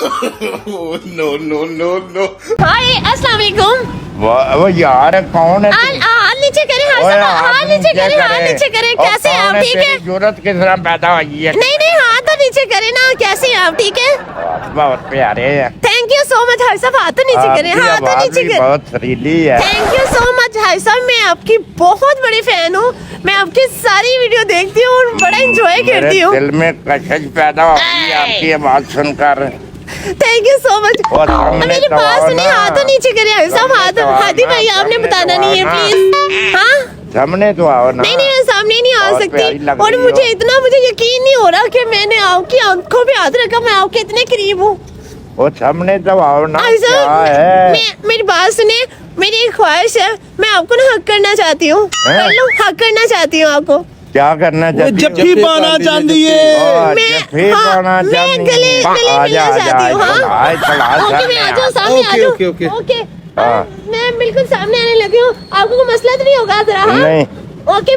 No no no no. Hi अस्सलाम वालेकुम। वो यार कौन है? हाथ नीचे करें, हाथ नीचे करें, हाथ नीचे करें। कैसे हैं आप? ठीक है? जरूरत किस तरह पैदा हुई है? नहीं नहीं, हाथ तो नीचे करें ना। कैसे हैं आप? ठीक है? बहुत प्यारे हैं। Thank you so much. हाय साहब हाथ तो नीचे करें, हाथ तो नीचे करें। बहुत सरीली है। थैंक यू सो मच हाय साहब, मैं आपकी बहुत बड़ी फैन हूँ। मैं आपकी सारी वीडियो देखती हूँ और बड़ा एंजॉय करती हूँ। दिल में कशिश पैदा होती है आपकी आवाज सुनकर। Thank you so much. मेरी बात सुनिए, हाथ तो नीचे करें हाय साहब। हादी भाई आपने बताना नहीं है प्लीज। हाँ सामने तो आओ ना। नहीं नहीं, सामने नहीं आ सकती। और मुझे यकीन नहीं हो रहा कि मैंने आपकी आंखों पे हाथ रखा। मैं आपके इतने करीब हूँ। वो सामने तो आओ ना। क्या है? मेरी बात सुने, मेरी एक ख्वाहिश है, मैं आपको ना हक करना चाहती हूँ। हक करना चाहती हूँ आपको। क्या करना चाहती? जफ्फी पाना चाहती है। मैं गले मिलना चाहती हूँ। हाँ ओके, मैं आ जाऊँ सामने आ जाऊँ। ओके मैं बिल्कुल सामने आने लगी हूँ। आपको कोई मसला तो नहीं होगा जरा? नहीं ओके